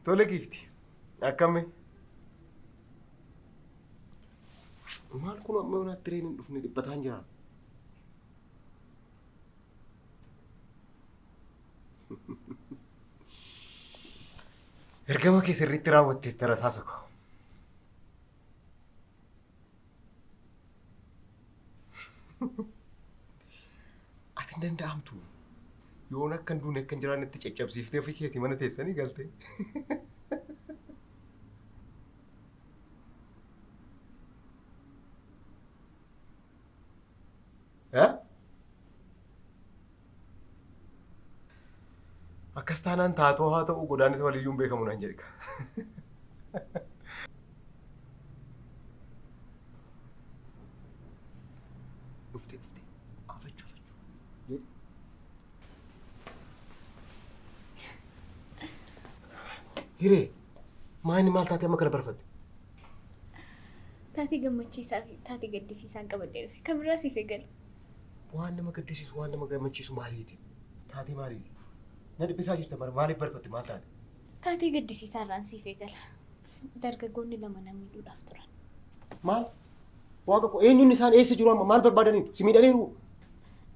Tole gifti. Akkami? Maal kun amma yoona tireen dhufne dhibbataan jira. Ergama kee sirriitti raawwattee tarasaasa koo. Ati hin danda'amtu. Yoon akkan duune akkan jiraannetti caccabsiiftee ofii keetii mana teessanii galte. Akkas taanaan taatoo haa ta'u godaannis waliyyuun beekamu naan jedhika. Dhufte afachuu. Hiree maani maal taatee amma kana barfatte? Taatee gammachiisaa fi taatee gaddisiisaan qabadhee dhufe. Kan biraa siif eegalu. Waan nama gaddisiisu waan nama gammachiisu maaliiti? Taatee maaliiti? Na dhibbisaa jirta bara maaliif barfatte maal taate? Taatee gaddisiisaa irraan siif eegala. Dargaggoonni lama na miidhuudhaaf turan. Maal? Waaqa koo eenyuun isaan eessa jiru amma maal barbaadaniitu? Si miidhaniiru?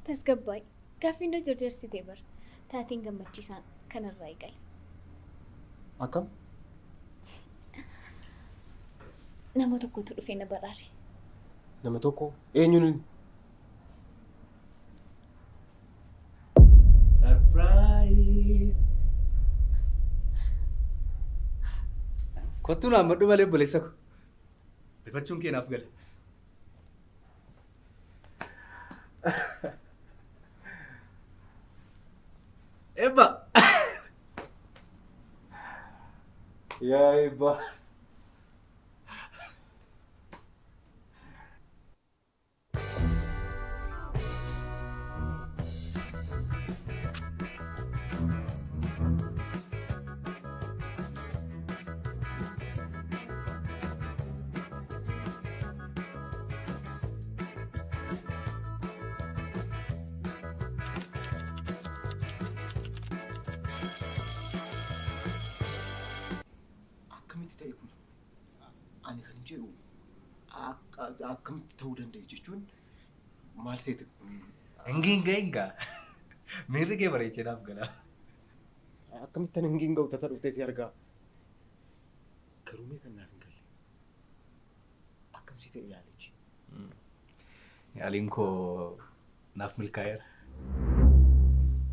Tasgabbaay. Gaaffii na jajjarsitee bara. Taateen gammachiisaan kanarraa eegale. Akkam? Nama tokkotu dhufee na baraare. Nama tokko? Eenyuun? Surprise! Kottu naammadhu malee obboleessa ko. Rifachuun kee naaf gala. Ebba! Yaa Ebba! Akkamitti ta'e kun? Ani kan jedhu akkamitti ta'uu danda'e jechuun maal seete kun? Hinga. Miirri kee bareechee naaf gala. Akkamittan hin ga'u tasa dhuftee si argaa. Garuu mee kan naaf hin galle. Akkamsi ta'e yaalichi. Yaaliin koo naaf milkaa'eera.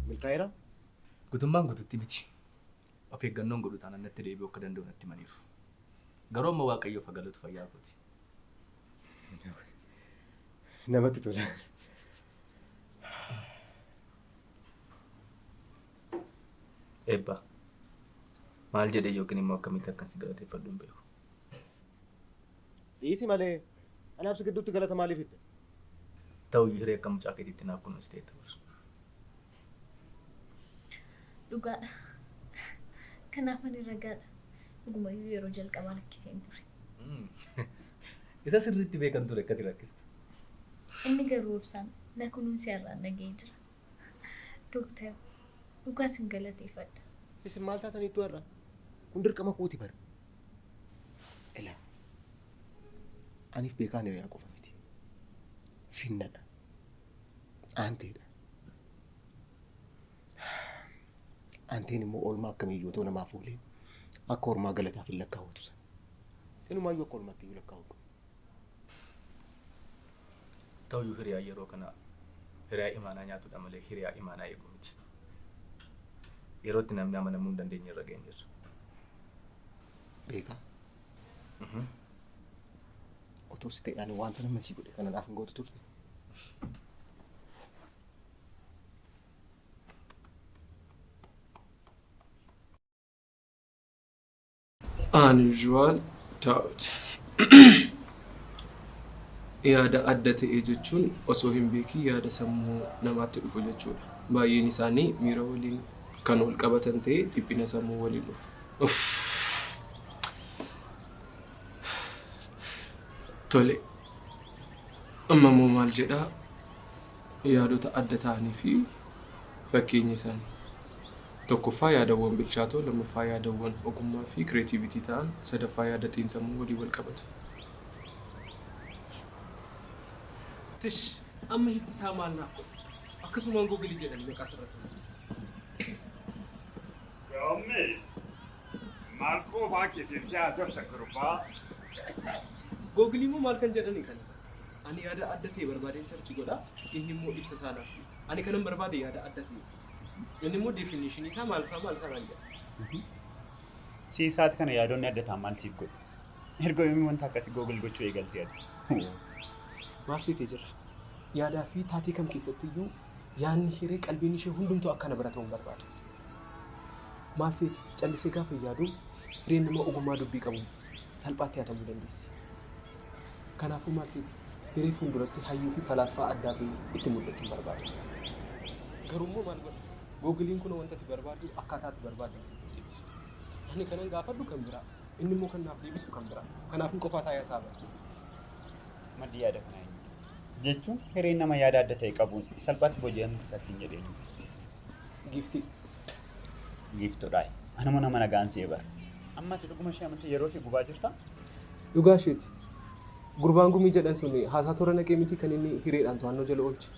Milkaa'eera? Gutummaan gututti miti. Of eeggannoon godhu taanaan natti deebi'uu akka danda'u natti himaniiru. Garuu amma Waaqayyoof galatu fayyaa kooti. Namatti tola. Ebba. Maal jedhee yookiin immoo akkamitti akkan si galateeffadhu hin beeku. Dhiisi malee anaaf si gidduutti galata maaliif hidde? Ta'uyyuu hiree akka mucaa keetiitti naaf kunuunsi ta'e ta'us. Dhugaadha. Kanaaf ani ragaadha. Dhugumayyuu yeroo jalqabaa lakkiseen ture. Isa sirriitti beekan ture akkati rakkistu. Inni garuu obsaan na kunuunsi irraan nagee jira. Dooktar dhugaa sin galateeffadha. Isin maal taataniitu har'a? Kun dirqama kooti bara. Ilaa. Aniif beekaan hiriyaa qofa miti. Finnadha. Aanteedha. Aanteen immoo oolmaa akkamiyyuu ta'u namaaf oolee akka ormaa galataaf hin lakkaawwatu sana. Inumaayyuu akka oolmaatti iyyuu lakkaawwatu. Ta'uyyuu hiriyaa yeroo kana hiriyaa imaanaa nyaatudha malee hiriyaa imaanaa eeguu miti. Yerootti namni amanamuu hin dandeenye irra geenyerra. Beekaa? Otoo si ta'e ani wanta namni si godhe kana naaf hin gootu turte. Unusual thought. Yaada adda ta'e jechuun osoo hin beekin yaada sammuu namaatti dhufu jechuudha. Baay'een isaanii miira waliin kan wal qabatan ta'e dhiphina sammuu waliin dhufu. Tole. Amma immoo maal jedhaa yaadota adda ta'anii fi fakkeenya isaanii. Tokkoffaa yaadawwan bilchaatoo, lammaffaa yaadawwan ogummaa fi kireetiivitii ta'an, sadaffaa yaada xiinsammuu walii wal qabatu. Tish, amma hiikti isaa maal naaf godhu? Akkasumaan googilii jedhanii maqaa sirratti. Gamme, Markoo baakkeetiin siyaasota gurbaa. Googilii moo maal kan jedhani kana? Ani yaada adda ta'e barbaadeen sarchi godha, inni immoo ibsa isaa naaf. Ani kanan barbaade yaada adda ta'e. Inni immoo definishinii isaa maal isaa naan jedha. Siisaati kana yaadonni adda ta'an maal siif godhu? Erga yoomii wanta akkasii googil gochuu eegaltee ati. Maarsiitii jira. Yaadaa fi taatee kam keessatti iyyuu yaadni hiree qalbiin ishee hundumtuu akkana baratamu barbaada. Maarsiitii callisee gaafa yaadu hireen nama ogummaa dubbii qabu salphaatti yaatamuu dandeessi. Kanaafuu maarsiitii hiree fuulduratti hayyuu fi falaasfaa addaa ta'e itti mul'achuun barbaada. Garuu immoo maal godha? Googiliin kun wanta ati barbaadu akkaataa ati barbaaddu siif deebisu. Ani kanan gaafadhu kan biraa, inni immoo kan naaf deebisu kan biraa. Kanaafuu qofaa taa'ee isaa bara. Maddi yaada kana eenyu? Jechuun hireen nama yaada adda ta'e qabuun salphaatti booji'amti kasiin jedheenyu. Giiftii. Giiftuudhaa. Anuma nama nagaan see bara. Amma ati dhuguma ishee amantii yeroo ishee gubaa jirtaa? Dhugaa isheeti. Gurbaan gumii jedhan sun haasaa toora naqee miti kan inni hireedhaan to'annoo jala oolche.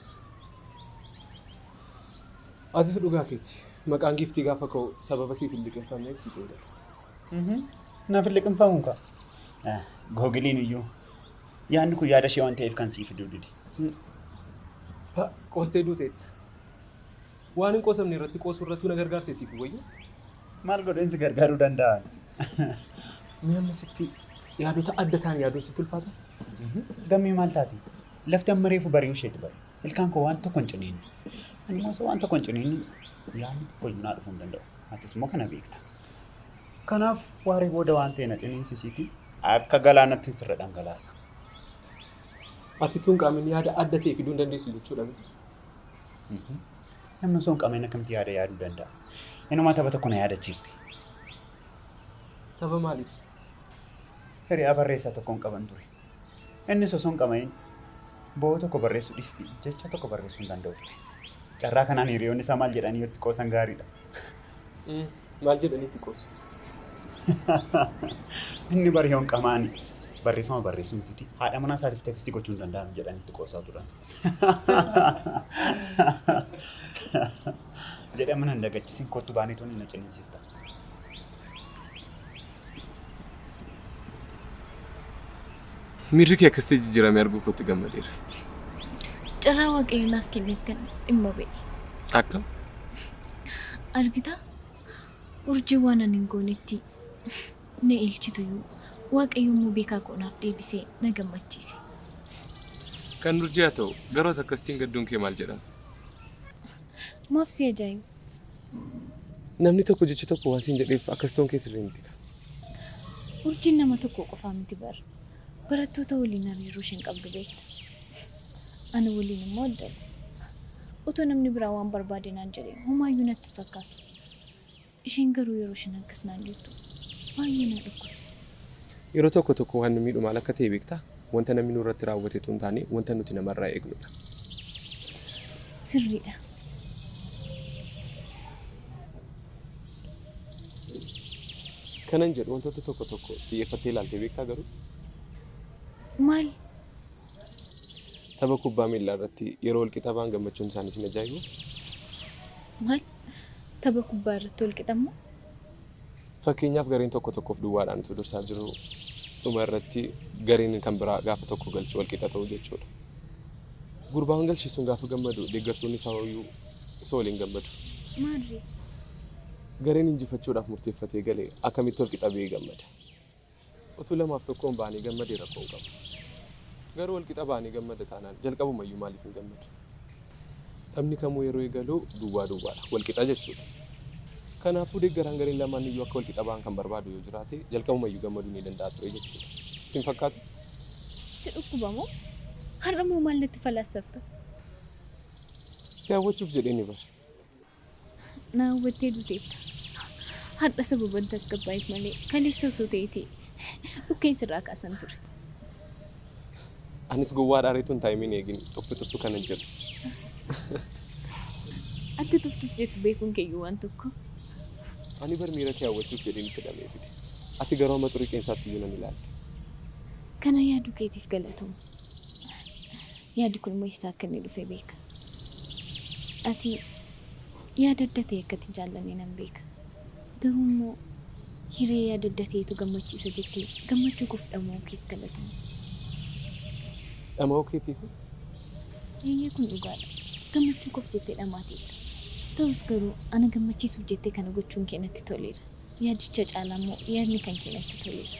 Atis dhugaa keeti. Maqaan giiftii gaafa ka'u sababa siif hin liqinfamneef siif hin galu. Naaf hin liqinfamuun kaa? Googiliin iyyuu. Yaadni kun yaada ishee waan ta'eef kan siif fiduu didi. Qoostee duuteetta. Waan hin qoosamne irratti qoosuu irrattuu na gargaarte siif wayyu. Maal godheen si gargaaruu danda'an? Mee amma sitti yaadota adda ta'an yaaduun sitti ulfaata? Gammee maal taati? Lafti amma reefu bari'uu isheeti bari. Ilkaan koo waan tokko hin ciniinnu. Ani immoo waan tokko hin ciniinnu yaadni tokko iyyuu naa dhufuu hin danda'u. Atis immoo kana beekta. Kanaaf waaree booda waan ta'e na ciniinsisiiti akka galaanatti sirra dhangalaasa. Ati tun qaamni yaada adda ta'e fiduu hin dandeessu jechuudha miti. Namni osoo hin qabeen akkamitti yaada yaaduu danda'a? Inuma tapha tokko na yaadachiifte. Tapha maaliif? Hiriyaa barreessaa tokko hin qaban ture. Innis osoo hin qabeen bo'oo tokko barreessuu dhiisti jecha tokko barreessuu hin danda'u ture. Carraa kanaan hiriyoonni isaa maal jedhanii yoo itti qoosan gaariidha. Maal jedhanii itti qoosu? Inni bari'oon qamaani. Barreeffama barreessuu miti. Haadha manaa isaatiif tekstii gochuu hin danda'amu jedhanii itti qoosaa turan. Jedhama nan dagachiisin kottu baanee toonni na ciniinsista. Miirri kee akkasitti jijjiiramee arguu kootti gammadeera. Carraa waaqayyo naaf kennetti dhimma ba'e. Akkam? Argitaa? Urjii waan ani hin goonetti na ilchituyyuu waaqayyo immoo beekaa koo naaf deebisee na gammachiise. Kan urjii haa ta'u garuu akkasitiin gadduun kee maal jedhama? Maaf si ajaa'ibu. Namni tokko jecha tokko waan siin jedheef akkasitoon kee sirrii miti kan. Urjiin nama tokko qofaa miti bara. Barattoota waliin hariiroo isheen qabdu beekta. Ana waliin immoo addadha. Otoo namni biraa waan barbaade naan jedhee homaayyuu natti fakkaatu. Isheen garuu yeroo isheen akkas naan jettu baay'ee na dhukkubsa. Yeroo tokko tokko waan miidhu maal akka ta'e beektaa? Wanta namni nurratti raawwate tun taane wanta nuti namarraa eegnudha. Sirriidha. Kanan jedhu wantoota tokko tokko xiyyeeffattee ilaaltee beektaa garuu? Maal? Tapha kubbaa miilaa irratti yeroo walqixa ba'an gammachuun isaanii sin ajaa'ibu? Maal? Tapha kubbaa irratti walqixammoo? Fakkeenyaaf gareen tokko tokkoof duwwaadhaan utuu dursaa jiru dhuma irratti gareen kan biraa gaafa tokko galchu walqixa ta'uu jechuudha. Gurbaan galchisuun gaafa gammadu deeggartoonni isaa hoyyuu osoo waliin gammadu. Maalirree? Gareen injifachuudhaaf murteeffatee galee akkamitti walqixa ba'ee gammada. Utuu lamaaf tokkoon ba'anii gammadee rakkoo hin qabu. Garuu walqixa ba'anii gammada taanaan jalqabumayyuu maaliif hin gammadu? Taphni kamuu yeroo eegalu duwwaadha walqixa jechuudha. Kanaafuu deeggaraan gareen lamaan iyyuu akka walqixa ba'an kan barbaadu yoo jiraate jalqabumayyuu gammaduu ni danda'a ture jechuudha. Sitti hin fakkaatu? Si dhukkuba moo? Har'a moo maal natti falaasafta? Si hawwachuuf jedhee ni bara. Na hawwattee duuteetta. Har'a sababan tasgabbaa'eef malee kaleessa osoo ta'e dhukkeen sirraa kaasan ture. Anis gowwaa dhaareetuun taa'imiin eegin tuffi kanan jedhu. Akka tuftuuf jettu beekuun keeyyuu waan tokko. Ani bar miira kee hawwachuuf jedheen itti dhamee fide. Ati garuu amma xurii qeensaatti iyyuu nan ilaalle. Kana yaaduu keetiif galatamu. Yaadi kun immoo isaa akka inni dhufee beeka. Ati yaada adda ta'e akka ati jaallanne nan beeka. Garuu immoo hiree yaada adda ta'etu gammachiisa jettee gammachuu koof dhama'uu keef galatamu. Dhama'uu keetiif? Eeyyee kun dhugaadha. Gammachuu koof jettee dhamaateedha. Ta'us garuu ana gammachiisuuf jettee kana gochuun kee natti toleera. Yaadicha caalaa immoo yaadni kan kee natti toleera.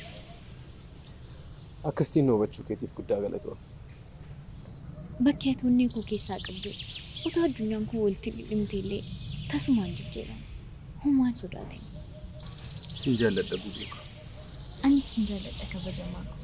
Akkasitiin hubachuu keetiif guddaa galatoom. Bakki ati onnee koo keessaa qabdu utoo addunyaan kun walitti dhidhimte illee tasumaan jijjiirama. Homaan sodaatin. Sin jaalladha Bubeeko. Anis sin jaalladha kabajamaa koo.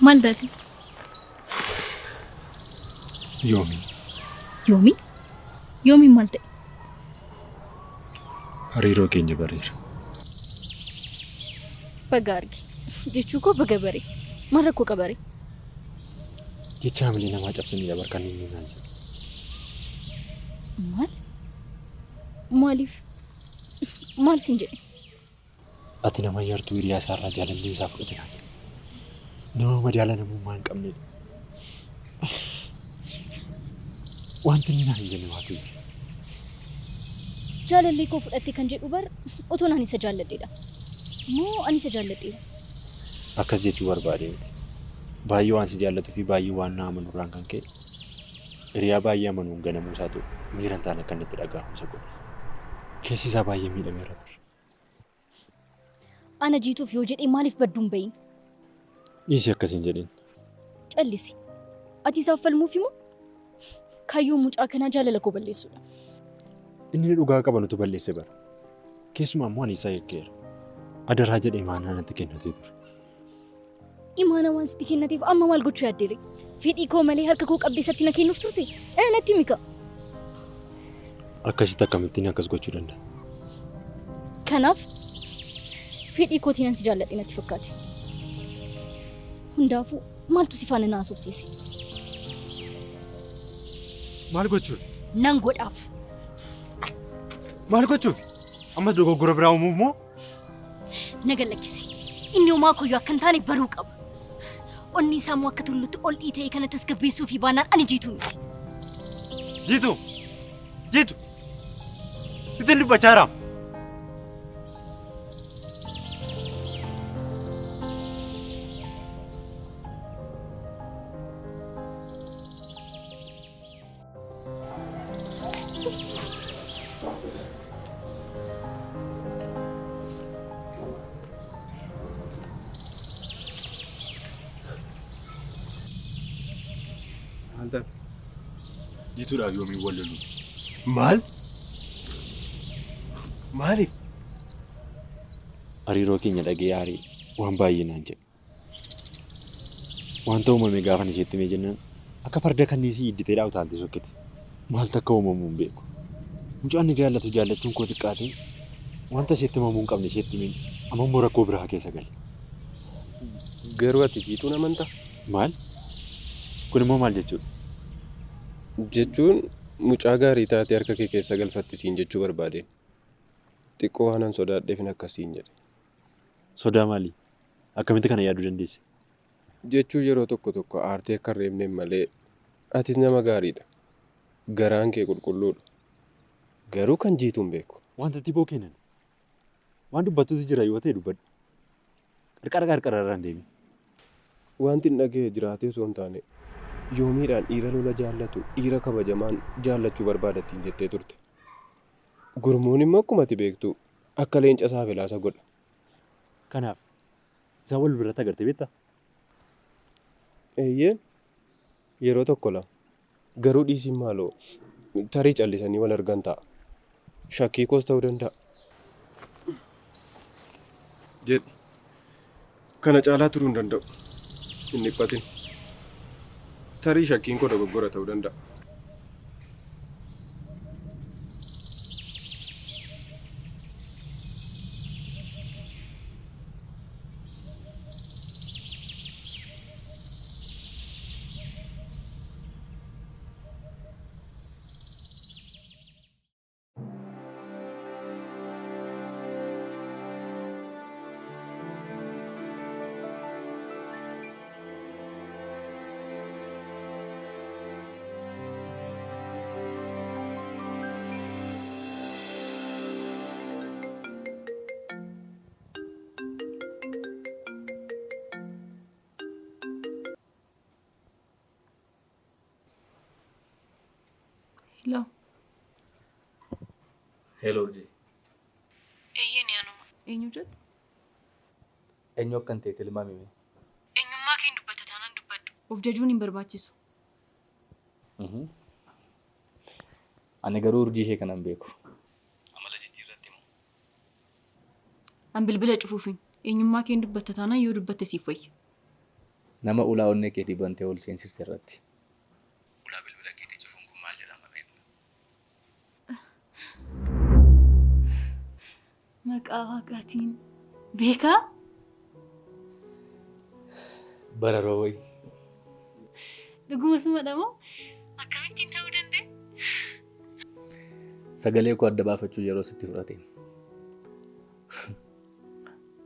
Maal taate? Yoomi. Yoomi? Yoomi maal ta'e? Hariiroo keenya bareera. Baga argi. Jechuu koo baga bare. Maal rakkoo qabare? Jecha hamilee namaa cabsanii dabarkan inni naan jedhe. Maal? Maaliif? Maal sin jedhe? Ati nama yartuu hiriyaa isaarraa jaalallee isaa fudhate naan jedhe. Nama madaala namummaa hin qabnedha. Wanti inni naan hin jenne maatu jira. Jaalallee koo fudhatte kan jedhu bar otoo naan isa jaalladheedha. Moo ani isa jaalladheera? Akkas jechuu barbaade miti. Baay'ee waan si jaallatu fi baay'ee waan na amanu irraan kan ka'e hiriyaa baay'ee amanuun ganamuu isaa ta'u miira hin taane akka inni itti dhaga'amu isa godhe. Keessi isaa baay'ee miidhameera. Ana jiituuf yoo jedhee maaliif badduun bahin? Dhiisii akkasiin jedhin. Callisi. Ati isaaf falmuuf himoo? Kaayyoo mucaa kanaa jaalala koo balleessuudha. Inni dhugaa qabanutu balleesse bara. Keessumaa immoo ani isaa eeggeera. Adaraa jedhee imaanaa natti kennatee ture. Imaana waan sitti kennateef amma maal gochuu yaaddeere? Fedhii koo malee harka koo qabdee isatti na kennuuf turte? Natti mika. Akkasitti akkamittiin akkas gochuu danda'a? Kanaaf fedhii kootiin si jaalladhe natti fakkaate. Hundaafuu maaltu si faana na haasofsiise? Maal gochuun? Nan godhaaf. Maal gochuun? Ammas dogoggora biraa uumuu moo? Na gallakkisi. Inni homaa koyyoo akka hin taane baruu qaba. Onni isaa moo akka tullutti ol dhiitee kana tasgabbeessuu fi baanaan ani jiitu miti. Jiitu! Jiitu! Ittiin dubbachaa jiraam. Jiituudhaaf yoomiin wal lolu. Maal? Maaliif? Hariiroo keenya dhagee aarii waan baay'ee naan jedhe. Wanta uumame gaafa isheetti mee jennaan akka farda kanniisii idditee utaaltee sokkite. Maaltu akka uumamu hin beeku. Mucaan ni jaallatu jaallachuun koo xiqqaatee wanta isheetti himamuu hin qabne isheetti himeen amma immoo rakkoo biraa keessa gale. Garuu ati jiituun amantaa? Maal? Kun immoo maal jechuudha? Jechuun mucaa gaarii taate harka kee keessa galfattisiin jechuu barbaadeen. Xiqqoo waanan sodaadheefin akkasiin jedhe. Sodaa maalii? Akkamitti kana yaaduu dandeesse? Jechuu yeroo tokko tokko aartee akka hin reebneen malee atis nama gaariidha. Garaan kee qulqulluudha. Garuu kan jiituun beeku. Wanta tiboo kennan. Waan dubbattuutu jira yoo ta'e dubbadhu. Qarqara irraan deemi. Wanti hin dhagee jiraatee osoo hin taane yoomiidhaan dhiira lola jaallatu dhiira kabajamaan jaallachuu barbaadattiin jettee turte. Gurmuun immoo akkuma ati beektu akka leenca isaa filaasa godha. Kanaaf isaan wal biratti agartee beektaa? Eeyyeen yeroo tokko lama garuu dhiisiin maaloo tarii callisanii wal argan ta'a. Shakkii koos ta'uu danda'a. Jedhi. Kana caalaa turuu hin danda'u. Hin dhiphatin. Tarii shakkiin koo dogoggora ta'uu danda'a. Hello. Hello Urjii. Eeyyeen yaanuma. Eenyu jedhu? Eenyu akkan ta'e tilmaami mee? Eenyummaa kee dubbata taanaan dubbadhu. Of jajuun hin barbaachisu. Ani garuu Urjii ishee kanan beeku. Amala jijjiirratti moo? An bilbila cufuufin. Eenyummaa kee dubbata taanaan yoo dubbatte siif wayya. Nama ulaa onnee keetii bantee ol seensiste irratti. Ulaa bilbila keetii cufuun kun maal jedhama beekta? Maqaa waaqaatiin beekaa? Bararoo wayi. Dhuguma sumadha moo? Akkamittiin ta'uu danda'e? Sagalee koo adda baafachuu yeroo sitti fudhateen.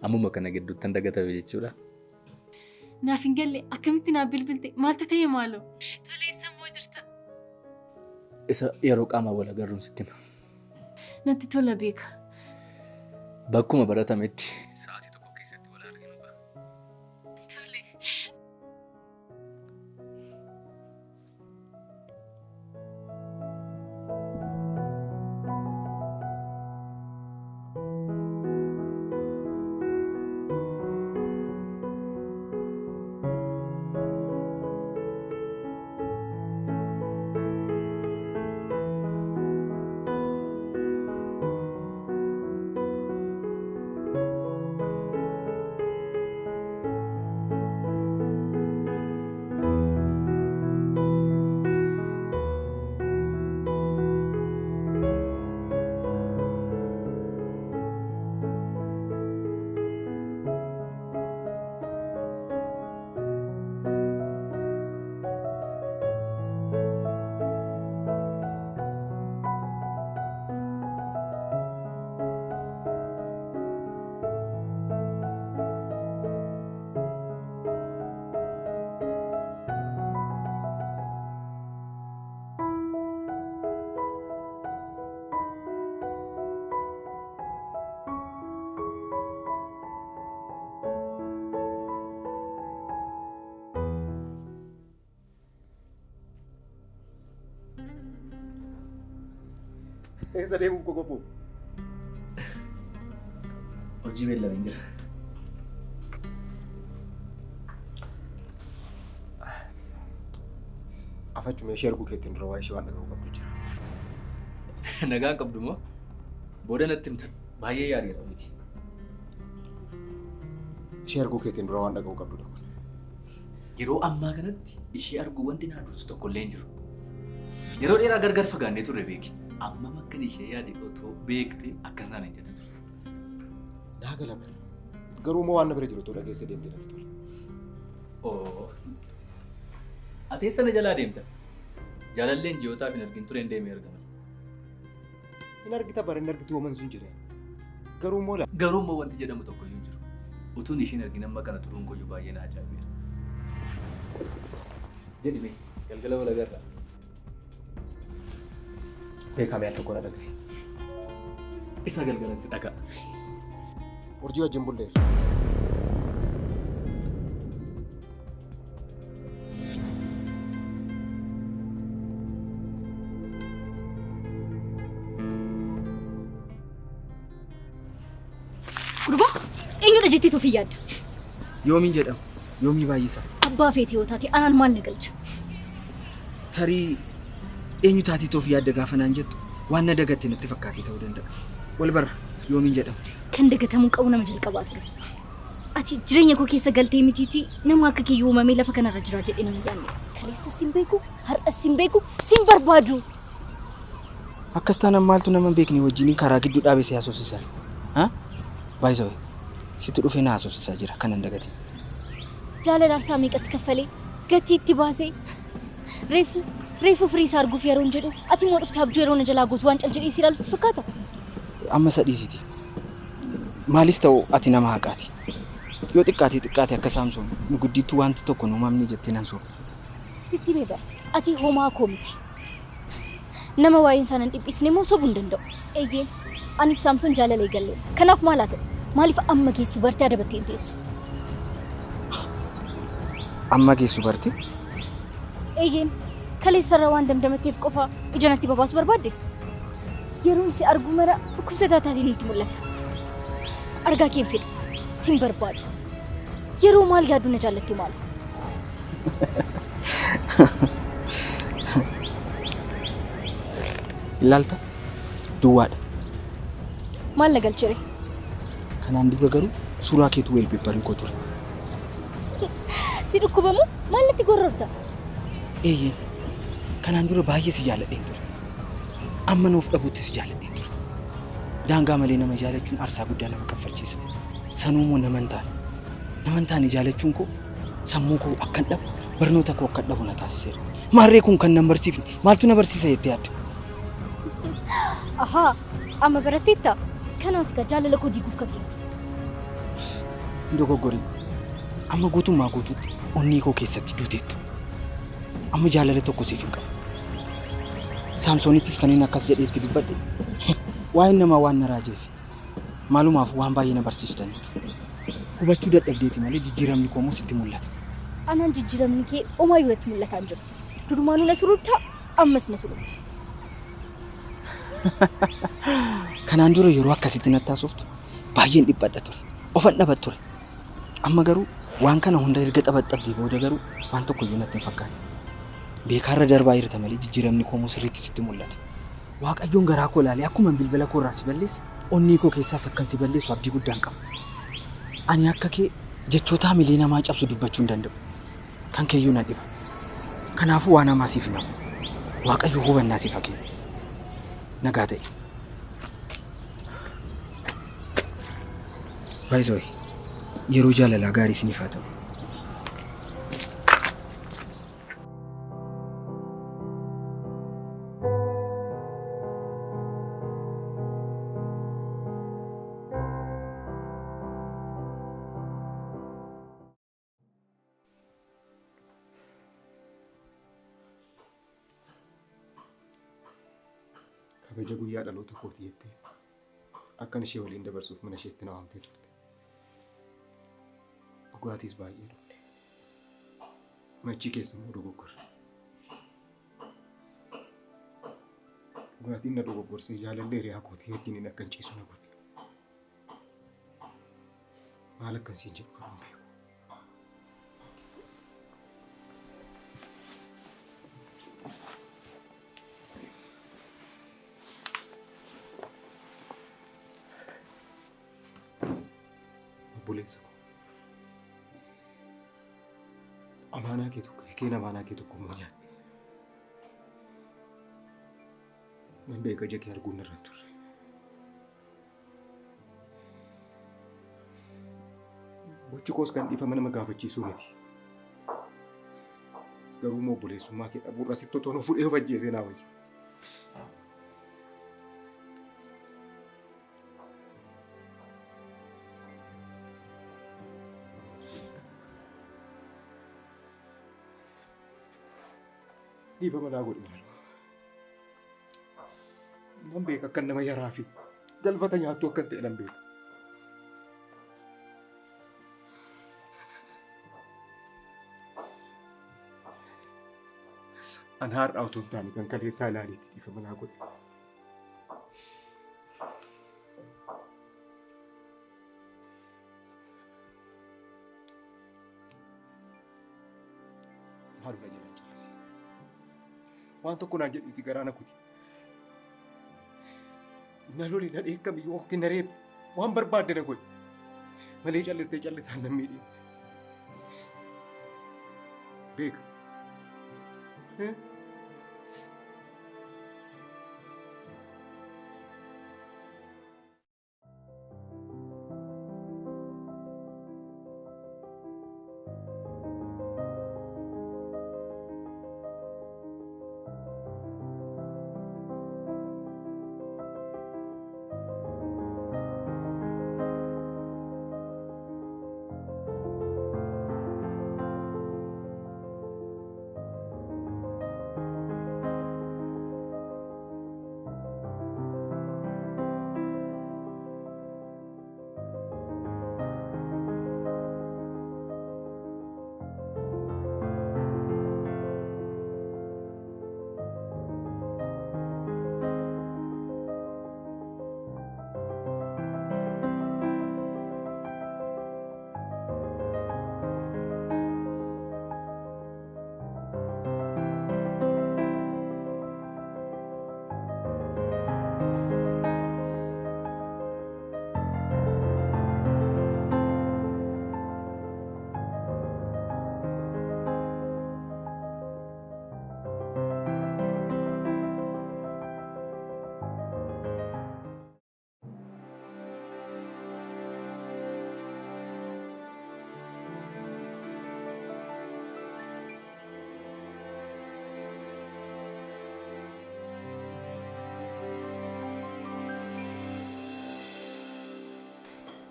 Ammuma kana gidduutti an dagatame jechuudha. Naaf hin galle akkamitti naaf bilbilte maaltu ta'e maaloo? Tolee sammuu jirta. Isa yeroo qaamaa wal agarruun sitti hima. Natti tola beeka. Bakkuma baratametti sa'aatii tokko keessatti wal arginu ba'a. Tole. Eessa deemuun koo qophuu? Hojii beellameen jira. Afachuma ishee arguu keetiin dura waa ishee waan dhaga'u qabdu jira. Nagaan qabdu moo? Booda natti himta. Baay'ee yaaddeera miti. Ishee arguu keetiin dura waan dhaga'u qabdu kun. Yeroo ammaa kanatti ishee arguu wanti na dursu tokko illee hin jiru. Yeroo dheeraa gargar fagaannee turre beeki. Amma makkan ishee yaade otoo beekte akkas naan hin jettu ture. Naa gala bara. Garuu moo waan na bira jiru too dhageessee deemtee natti tola. Oo. Ati eessa na jalaa deemta? Jaalalleen ji'ootaaf hin argin tureen deemee argama. Hin argita bara hin argitu hooman sun jira. Garuu moo laa? Garuu moo wanti jedhamu tokko iyyuu hin jiru. Utuun isheen argin amma kana turuun koyyuu baay'ee na ajaa'ibeera. Jedhi mee galgala wal agarra. Beekamee al tokko na dhagaye. Isa galgalan si dhaga'a. Urjii wajjin bulleera. Gurbaa eenyudha jettee toof yaadda? Yoomiin jedhama. Yoomii baay'isa. Abbaa feetee yoo taate anaan maal na galcha? Tarii eenyu taatee toof yaadda gaafa naan jettu waan na dagatte natti fakkaatee ta'uu danda'a. Wal barra yoomiin jedhama. Kan dagatamuu qabu nama jalqabaa ture. Ati jireenya koo keessa galtee mitiiti nama akka kiyyu uumamee lafa kanarra jira jedhee nama yaanne. Kaleessa sin beeku, har'a sin beeku, sin barbaadu. Akkas taanaan maaltu nama beekni wajjin karaa gidduu dhaabee si haasofsiisan? Baay'isawee sitti dhufee na haasofsiisaa jira kanan dagatiin. Jaalala aarsaa meeqatti kaffalee gatii itti baasee reefu firii isaa arguuf yeroo hin jedhu ati immoo dhuftaa abjuu yeroo na jalaa gootu waan cal jedhee si ilaalu sitti fakkaata? Amma sadhiisiti. Maalis ta'u ati nama haqaati. Yoo xiqqaate akka Saamsoon nu guddittuu wanti tokko nu uumamni jettee nan soora. Sitti mee bara ati homaa koo miti. Nama waa'een isaa nan dhiphisne moo sobuu hin danda'u. Eeyyee aniif Saamsoon jaalala eegalle. Kanaaf maal haa ta'u? Maaliif amma geessu bartee adabattee hin teessu? Amma geessu bartee? Eeyyeen kaleessarra waan damdamatteef qofa ija natti babaasu barbaadde. Yeroon si argu mara dhukkubsataa taatiin nutti mul'ata. Argaa kee hin fedhu. Sin barbaadu. Yeroo maal yaadu na jaallatte maalu? Ilaalta duwwaadha. Maal na galchire? Kanaan dura garuu suuraa keetu weelbeebbarii koo ture. Si dhukkubamu maal natti gorrorta? Eeyyeen kanaan dura baay'ee si jaalladheen ture. Amma nuuf dhabuutti si jaalladheen ture. Daangaa malee nama jaalachuun aarsaa guddaa nama kaffalchiisa. Sanuumoo naman taane jaalachuun koo sammuu koo akkan dhabu barnoota koo akkan dhabu na taasiseera. Maarree kun kan nan barsiifne maaltu na barsiisa jettee yaadda? Ahaa amma baratteetta kanaaf ka jaalala koo diiguuf kan jirtu. Dogoggorii amma guutummaa guutuutti onnee koo keessatti duuteetta. Amma jaalala tokko siif hin qabu. Saamsoonittis kan inni akkas jedheetti dubbadhe waa'een namaa waan na raajeef maalumaaf waan baay'ee na barsiiftaniitu. Hubachuu dadhabdeeti malee jijjiiramni koo immoo sitti mul'ata. Anaan jijjiiramni kee homaa irratti mul'ataa hin jiru. Durumaanuu na sururtaa ammas na sururta. Kanaan dura yeroo akkasitti natti haasoftu baay'een dhiphadha ture. Ofan dhabat ture. Amma garuu waan kana hunda erga taphattabdee booda garuu waan tokko iyyuu natti hin fakkaanne. Beekaarra darbaa jirta malee jijjiiramni koo immoo sirriitti sitti mul'ata. Waaqayyoon garaa koo ilaalee akkuma bilbila koo irraa si balleesse onnee koo keessaas akkan si balleessu abdii guddaan qaba. Ani akka kee jechoota milee namaa cabsu dubbachuu hin danda'u. Kan keeyyuu na dhiba. Kanaafuu waan hamaa siif hin hamu. Waaqayyo hubannaa siif haa kennu. Nagaa ta'e. Baay'isawee yeroo jaalalaa gaarii isiniif haa ta'u. Kabaja guyyaa dhaloota kootii jettee akkan ishee waliin dabarsuuf mana isheetti na waamtee turte. Dhugaatiis baay'ee dhugne. Machii keessa immoo dogoggorre. Dhugaatiin na dogoggorsee jaalallee hiriyaa kootii wajjiniin akkan ciisu na godhe. Maal akkan siin jedhu kan hin beeku. Obboleessa koo. Amaanaa kee tokko hiikeen amaanaa kee tokko immoo nyaadhe. Nan beeka ija kee arguun irra hin turre. Gochi koos kan dhiifama nama gaafachiisuu miti. Garuu immoo obboleessummaa kee dhabuurra sitti otoo nu fudhee of ajjeesee naa wayya. Dhiifama naa godhi maal? Nan beeka akkan nama yaraa fi galfata nyaattu akkan ta'e nan beeka. An har'aa otoo hin taane kan kaleessaa ilaaleetti dhiifama naa godhi. Maaluma jedhan callisee. Waan tokko naan jedhiiti garaa na kuti. Na loli na dheekkami yookiin na reebi waan barbaadde na godhi. malee callisaan nan miidhe. Beeka.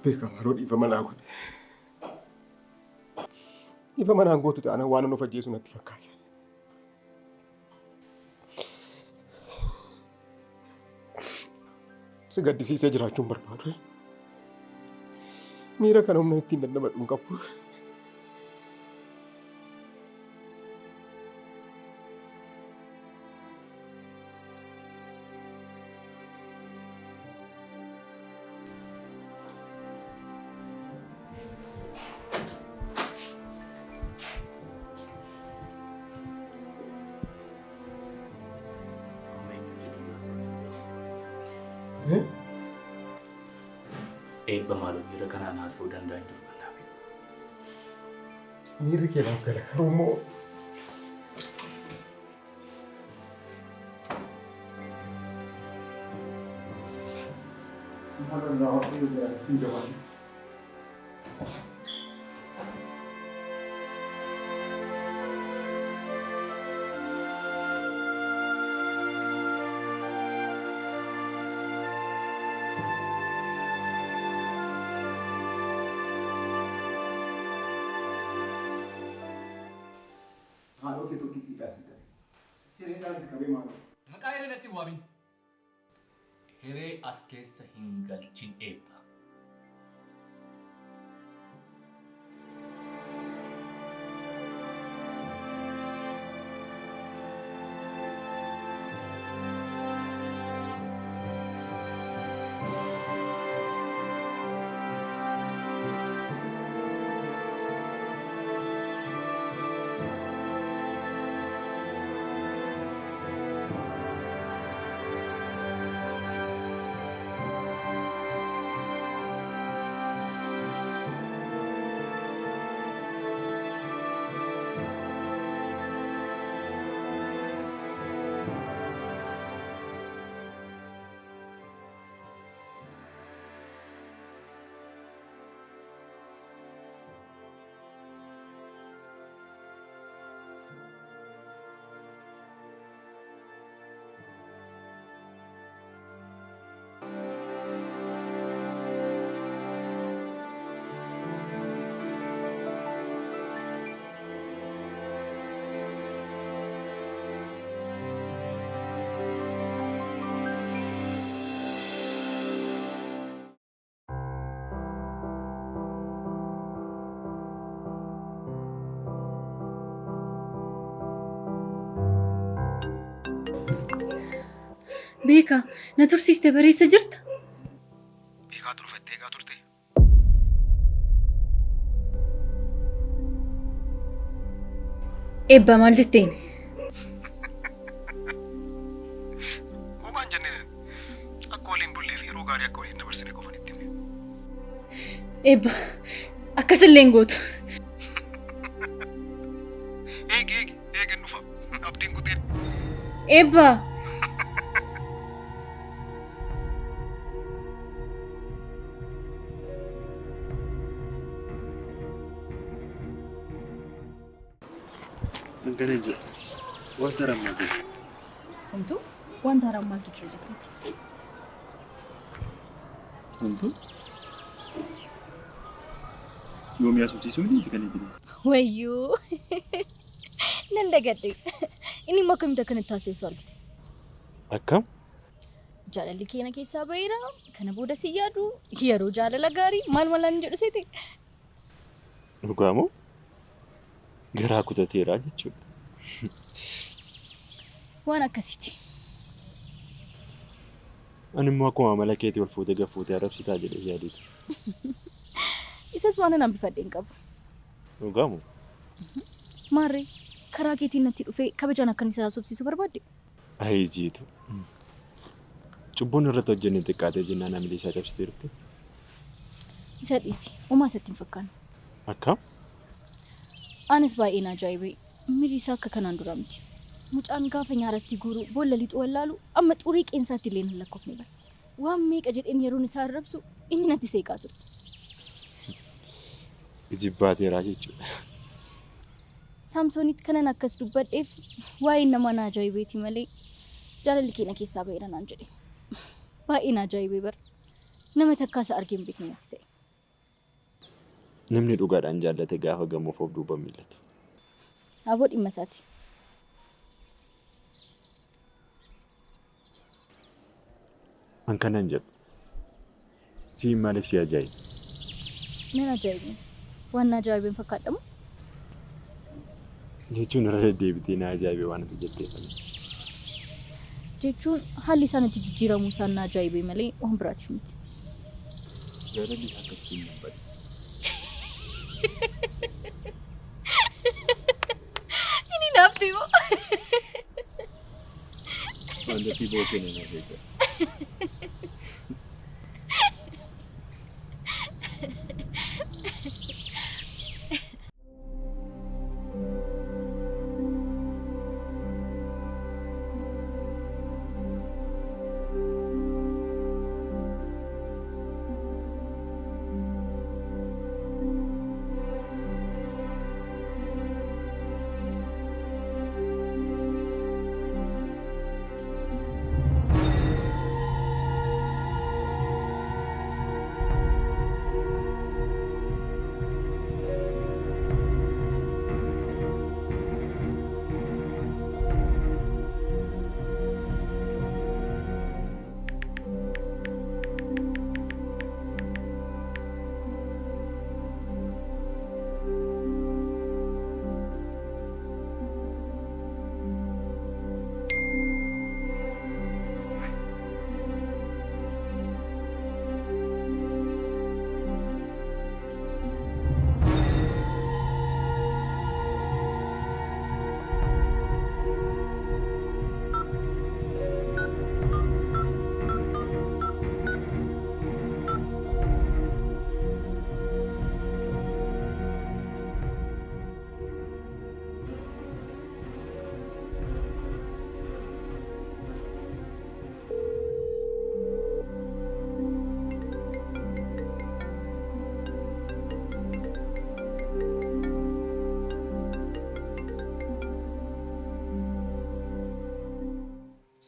Beeka maroo dhiifama naa godhe. Dhiifama naan gootu ta'an waan nuuf ajjeesu natti fakkaata. Si gaddisiisee jiraachuun barbaadu. Miira kana humna ittiin dandammadhu hin qabu. Eebba maaloo miira kanaan haasa'uu danda'an jiru kanaaf. Miirri kee naaf gala garuu immoo Maqaa hiree natti waamin. Hiree as keessa hin galchin eebba. Beeka, na tursiiste bareessa jirta? Eegaa turfattee eegaa turte. Eebba maal jetteen? Homaan jenneen akka waliin bullee fi yeroo gaarii akka waliin dabarsine qofan itti hime. Eebba akkasillee hin gootu. Eegi dhufa. Abdiin kuteen. Eebba. Angana jiru. Wanta ramadu. Homtuu wanta rammaatu jira jechuudha. Homtuu? Yoomii asubsiisuu ni itti kan jiru. Wayyuu nan dagadhe. Inni immoo akkamitti akkanatti taasisuu argite? Akkam? Jaalalli keenya keessaa baheera. Kana booda si yaadu yeroo jaalala gaarii maal malaan jedhu seeti. Dhugaamoo? Garaa kutateeraa jechuudha. Waan akkasiiti. Ani immoo akkuma amala keetii ol fuutee gaffuutee arrabsitaa jedhee yaaduu ture. Isas waan nan hambifadhee hin qabu. Dhugaamoo? Maarree karaa keetiin natti dhufee kabajaan akkan isa haasofsiisu barbaadde. Ayi jiitu. Cubbuun irratti hojjenne xiqqaatee jennaan amilee isaa cabsitee dhufte. Isa dhiisi. Uumaa isatti hin fakkaanne. Akkam? Anis baay'een ajaa'ibee miiri isaa akka kanaan dura miti. Mucaan gaafa nyaaratti guuru boolla lixuu wallaalu amma xurii qeensaatti illee hin lakkoofne bara. Waan meeqa jedheen yeroon isaa arrabsu inni natti seeqaa ture. Jibbaateeraa jechuudha. Saamsoonitti kanan akkas dubbadheef waa'een nama ajaa'ibeeti malee jaalalli keenya keessaa baheera naan jedhe. Baay'een ajaa'ibee bara. Nama takkaasa argeen beekne natti ta'e. Namni dhugaadhaan jaallate gaafa gammoof of duuba miillata. Aboo dhimma isaati. An kanan jedhu. Si maaliif si ajaa'iba? Nan ajaa'ibe. Waan ajaa'ibeen fakkaadhamu. Jechuun irra deddeebitee na ajaa'ibe waan ati jetteef. Jechuun haalli isaan itti jijjiiramuu isaan na ajaa'ibee malee waan biraatiif miti. Jaalalli akkasitti hin bade. Ini nafti mo. Wanda people can never.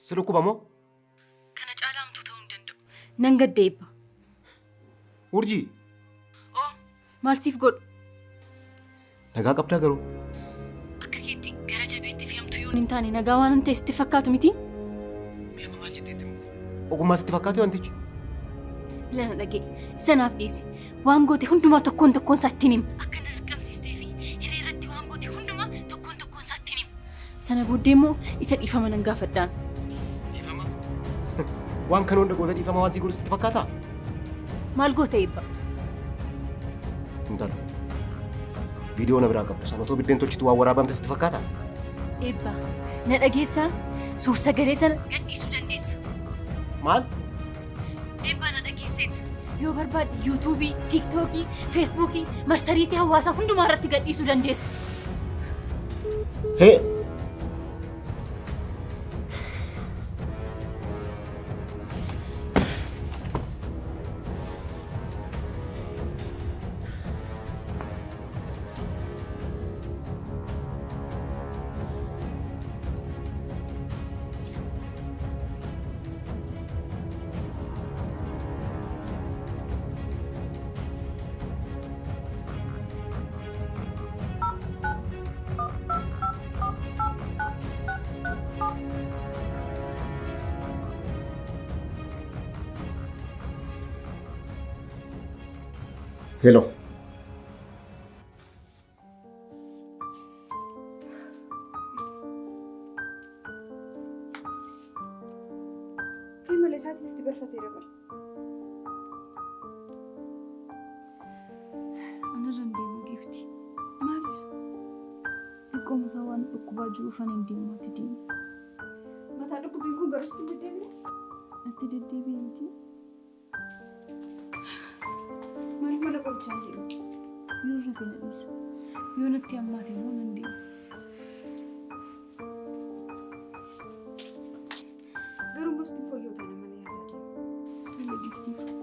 Silukku bamoo? Kana caalamtu ta'uu hin danda'u. Nan gaddeebba. Urjii? Oo, maal siif godhu? Nagaa qabdaa garuu? Akka keetti gara jabeetti fe'amtu yoo hin taane nagaa waan hin ta'e sitti fakkaatu miti? Mi'a maal jetteetti ogummaa sitti fakkaate wantichi? Lana dhagee sanaaf dhiisi. Waan goote hundumaa tokkoon tokkoon isaatti himi. Akka na dirqamsiistee fi hiriirratti waan goote hundumaa tokkoon tokkoon isaatti himi. Sana booddee immoo isa dhiifama nan gaafadhaan. Dhiifama? Waan kana hunda goota dhiifama waan si godhu sitti fakkaataa? Maal goota eebba? Intala. Viidiyoo na biraa qabdu sanatoo biddeen tolchitu waan waraabamte sitti fakkaataa? Eebba, na dhageessaa suur-sagalee sana gadhiisuu dandeessa. Maal? Eebba na dhageesseetta. Yoo barbaade yuutuubii, tiiktookii, feesbuukii, marsariitii hawaasaa hundumaa irratti gadhiisuu dandeessa. Hee! Hello. Fi malee isaatis itti barfatee dabala. Anarra hin deemu Giiftii. Maaliif? Xiqqoo mataa waan dhukkubaa jiruuf ani hin deemu ati deemu. Mataa dhukkubbiin kun garuu sitti deddeebi'e? Itti deddeebi'e miti. Maaliif mana qorichaa hin deemu? Yoo irra fedha dhiisa. Yoo natti hammaate immoo nan deema. Garuu gosti fooyyoo taana mana yaalaa deemu. Tole Giiftii.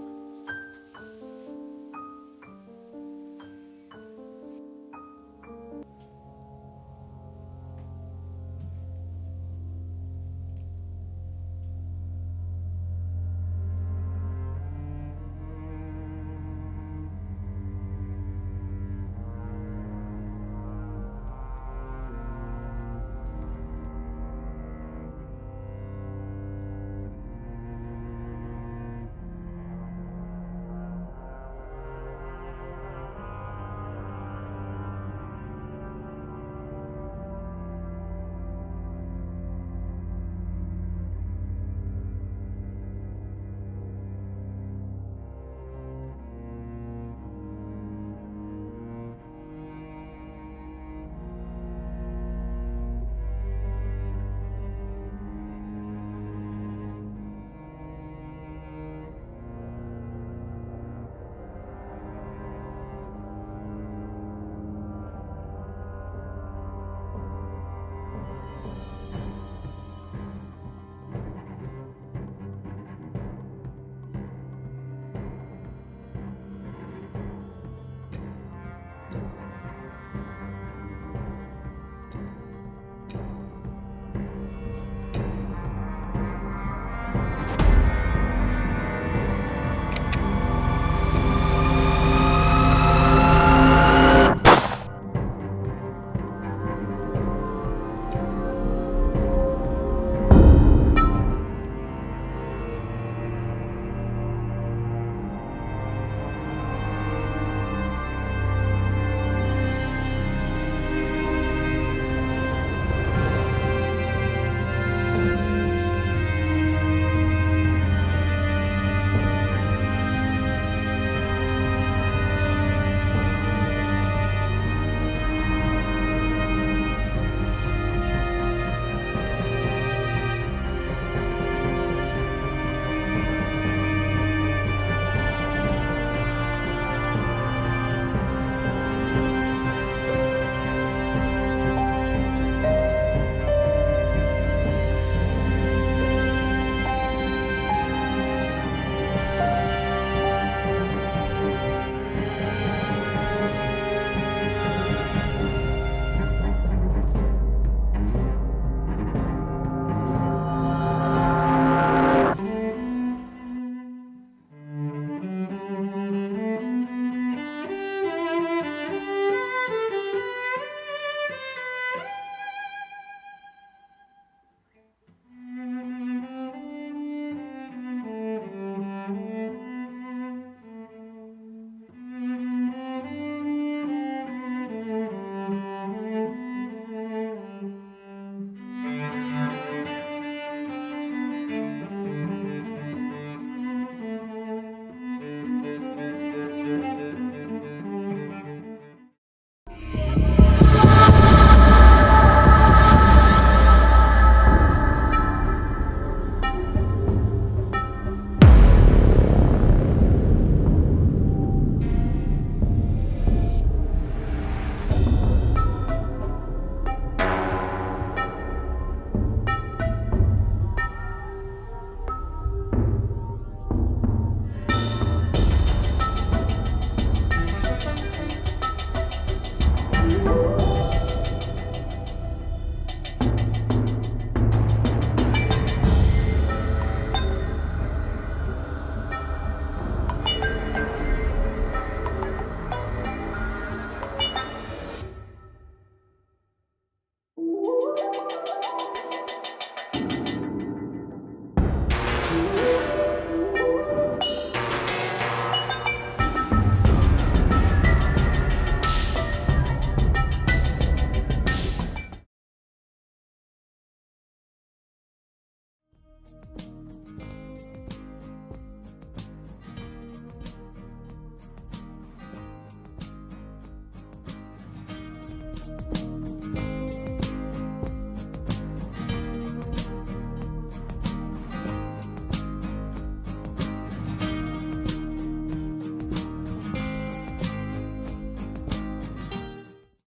Thank you.